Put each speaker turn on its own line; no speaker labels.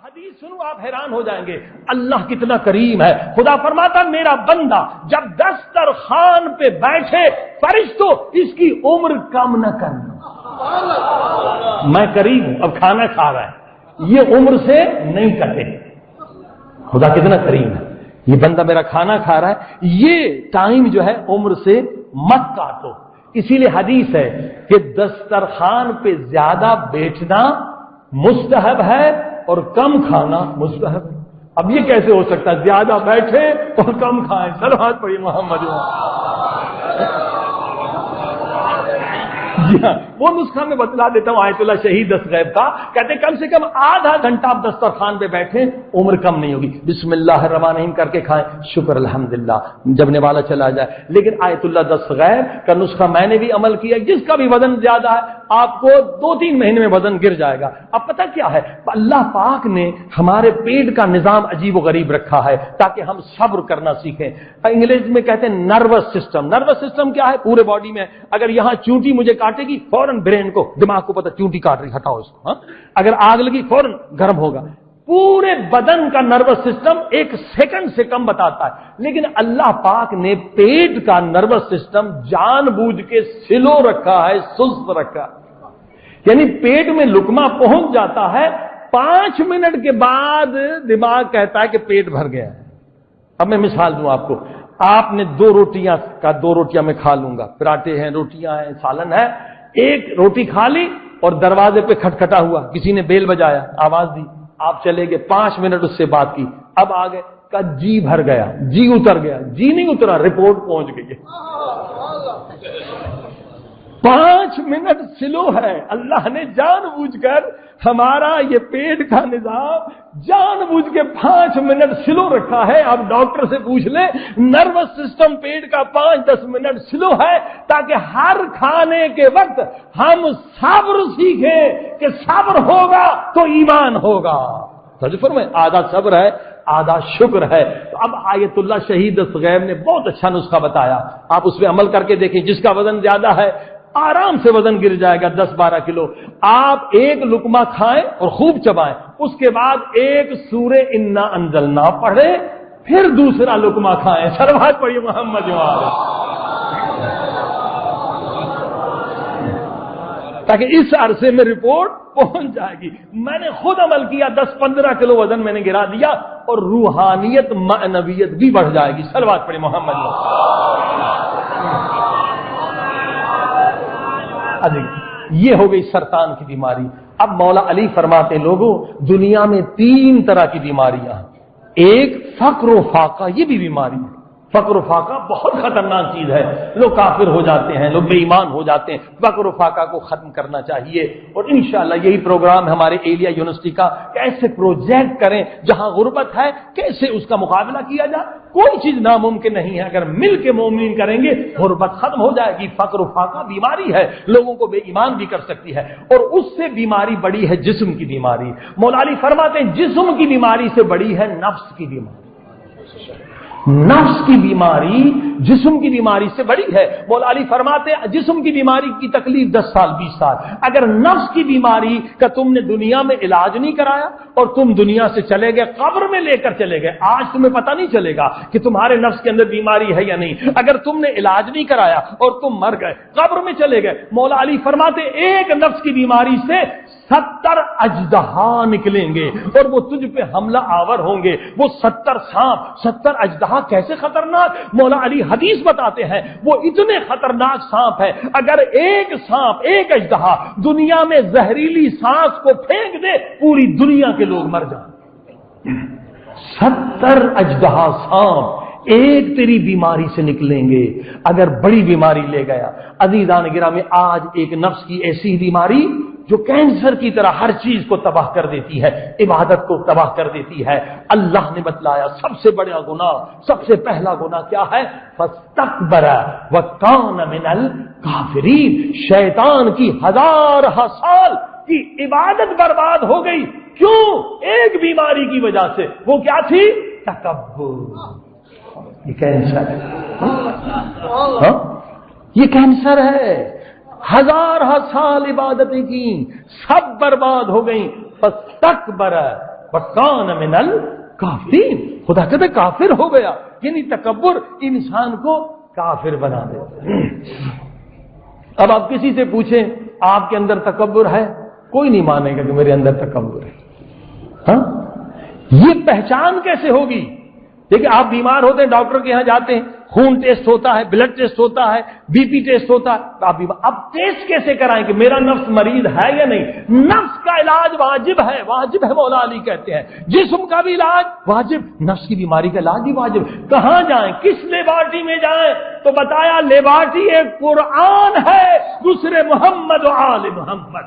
حدیث سنو آپ حیران ہو جائیں گے اللہ کتنا کریم ہے. خدا فرماتا میرا بندہ جب دسترخوان پہ بیٹھے فرشتوں اس کی عمر کم نہ کرنا. میں قریب ہوں اب کھانا کھا رہا ہے یہ عمر سے نہیں کٹے. خدا کتنا کریم ہے. یہ بندہ میرا کھانا کھا رہا ہے یہ ٹائم جو ہے عمر سے مت کاٹو. اسی لیے حدیث ہے کہ دسترخوان پہ زیادہ بیٹھنا مستحب ہے اور کم کھانا مستحب ہے. اب یہ کیسے ہو سکتا ہے زیادہ بیٹھے اور کم کھائیں؟ صلوات پڑھیے محمد. جی ہاں وہ نسخہ میں بتلا دیتا ہوں آیت اللہ شہید دستغیب کا. کہتے کم سے کم آدھا گھنٹہ آپ دسترخوان پہ بیٹھیں عمر کم نہیں ہوگی. بسم اللہ الرحمن الرحیم کر کے کھائیں شکر الحمدللہ جب نوالا چلا جائے. لیکن آیت اللہ دستغیب کا نسخہ میں نے بھی عمل کیا. جس کا بھی وزن زیادہ ہے آپ کو 2-3 مہینے میں وزن گر جائے گا. اب پتہ کیا ہے اللہ پاک نے ہمارے پیٹ کا نظام عجیب و غریب رکھا ہے تاکہ ہم صبر کرنا سیکھیں. انگلش میں کہتے ہیں نروس سسٹم. نروس سسٹم کیا ہے؟ پورے باڈی میں اگر یہاں چونٹی مجھے کاٹے گی فوراً برین کو دماغ کو پتہ چونٹی کاٹ رہی ہٹاؤ اس کو. اگر آگ لگی فوراً گرم ہوگا. پورے بدن کا نروس سسٹم 1 سیکنڈ سے کم بتاتا ہے. لیکن اللہ پاک نے پیٹ کا نروس سسٹم جان بوجھ کے سلو رکھا ہے سست رکھا. یعنی پیٹ میں لقمہ پہنچ جاتا ہے 5 منٹ کے بعد دماغ کہتا ہے کہ پیٹ بھر گیا ہے. اب میں مثال دوں آپ کو. آپ نے 2 روٹیاں میں کھا لوں گا. پراٹھے ہیں روٹیاں ہیں سالن ہے. 1 روٹی کھا لی اور دروازے پہ کھٹکھٹا ہوا کسی نے بیل بجایا آواز دی آپ چلے گئے 5 منٹ اس سے بات کی. اب آگے کا جی بھر گیا جی اتر گیا جی نہیں اترا رپورٹ پہنچ گئی. 5 منٹ سلو ہے. اللہ نے جان بوجھ کر ہمارا یہ پیٹ کا نظام جان بوجھ کے 5 منٹ سلو رکھا ہے. اب ڈاکٹر سے پوچھ لیں نروس سسٹم پیٹ کا 5-10 منٹ سلو ہے تاکہ ہر کھانے کے وقت ہم صبر سیکھیں کہ صبر ہوگا تو ایمان ہوگا. فرمائے آدھا صبر ہے آدھا شکر ہے. تو اب آیت اللہ شہید دستغیب نے بہت اچھا نسخہ بتایا. آپ اس پہ عمل کر کے دیکھیں. جس کا وزن زیادہ ہے آرام سے وزن گر جائے گا 10-12 کلو. آپ 1 لقمہ کھائیں اور خوب چبائیں. اس کے بعد 1 سورہ انا انزلنا پڑھیں پھر دوسرا لقمہ کھائیں. صلوات پڑھیے محمد تاکہ اس عرصے میں رپورٹ پہنچ جائے گی. میں نے خود عمل کیا 10-15 کلو وزن میں نے گرا دیا اور روحانیت معنویت بھی بڑھ جائے گی. صلوات پڑھیے محمد. یہ ہو گئی سرطان کی بیماری. اب مولا علی فرماتے لوگوں دنیا میں 3 طرح کی بیماریاں ہیں. ایک فقر و فاقہ یہ بھی بیماری ہے. فقر و فاقہ بہت خطرناک چیز ہے. لوگ کافر ہو جاتے ہیں لوگ بے ایمان ہو جاتے ہیں. فقر و فاقہ کو ختم کرنا چاہیے اور انشاءاللہ یہی پروگرام ہمارے ایلیا یونیورسٹی کا کیسے پروجیکٹ کریں جہاں غربت ہے کیسے اس کا مقابلہ کیا جائے. کوئی چیز ناممکن نہیں ہے. اگر مل کے مومنین کریں گے غربت ختم ہو جائے گی. فقر و فاقہ بیماری ہے لوگوں کو بے ایمان بھی کر سکتی ہے اور اس سے بیماری بڑی ہے جسم کی بیماری. مولا علی فرماتے ہیں جسم کی بیماری سے بڑی ہے نفس کی بیماری. نفس کی بیماری جسم کی بیماری سے بڑی ہے. مولا علی فرماتے ہیں جسم کی بیماری کی تکلیف 10 سال 20 سال. اگر نفس کی بیماری کا تم نے دنیا میں علاج نہیں کرایا اور تم دنیا سے چلے گئے قبر میں لے کر چلے گئے آج تمہیں پتہ نہیں چلے گا کہ تمہارے نفس کے اندر بیماری ہے یا نہیں. اگر تم نے علاج نہیں کرایا اور تم مر گئے قبر میں چلے گئے. مولا علی فرماتے ایک نفس کی بیماری سے 70 اژدہا نکلیں گے اور وہ تجھ پہ حملہ آور ہوں گے. وہ 70 سانپ 70 اژدہا کیسے خطرناک. مولا علی حدیث بتاتے ہیں وہ اتنے خطرناک سانپ ہے اگر ایک سانپ ایک اژدہا دنیا میں زہریلی سانس کو پھینک دے پوری دنیا کے لوگ مر جائیں. 70 اژدہا سانپ ایک تیری بیماری سے نکلیں گے اگر بڑی بیماری لے گیا. عزیزان گرامی آج ایک نفس کی ایسی بیماری جو کینسر کی طرح ہر چیز کو تباہ کر دیتی ہے عبادت کو تباہ کر دیتی ہے. اللہ نے بتلایا سب سے بڑا گناہ سب سے پہلا گناہ کیا ہے؟ فاستکبر وکان من الکافرین. شیطان کی 1000 سال کی عبادت برباد ہو گئی. کیوں؟ ایک بیماری کی وجہ سے. وہ کیا تھی؟ تکبر. یہ کینسر ہے. یہ کینسر ہے. 1000 سال عبادتیں کی سب برباد ہو گئیں. فاستکبر وَكَانَ مِنَ الْكَافِرِينَ. خدا کہتے کافر ہو گیا. یعنی تکبر انسان کو کافر بنا دیتا ہے. اب آپ کسی سے پوچھیں آپ کے اندر تکبر ہے, کوئی نہیں مانے گا کہ میرے اندر تکبر ہے. ہاں, یہ پہچان کیسے ہوگی؟ دیکھیں آپ بیمار ہوتے ہیں, ڈاکٹر کے یہاں جاتے ہیں, خون ٹیسٹ ہوتا ہے, بلڈ ٹیسٹ ہوتا ہے, بی پی ٹیسٹ ہوتا ہے, تو آپ بیمار, اب ٹیسٹ کیسے کرائیں کہ میرا نفس مریض ہے یا نہیں؟ نفس کا علاج واجب ہے, واجب ہے. مولا علی کہتے ہیں جسم کا بھی علاج واجب, نفس کی بیماری کا علاج بھی واجب. کہاں جائیں, کس لیبارٹری میں جائیں؟ تو بتایا لیبارٹری ایک قرآن ہے, دوسرے محمد و آل محمد.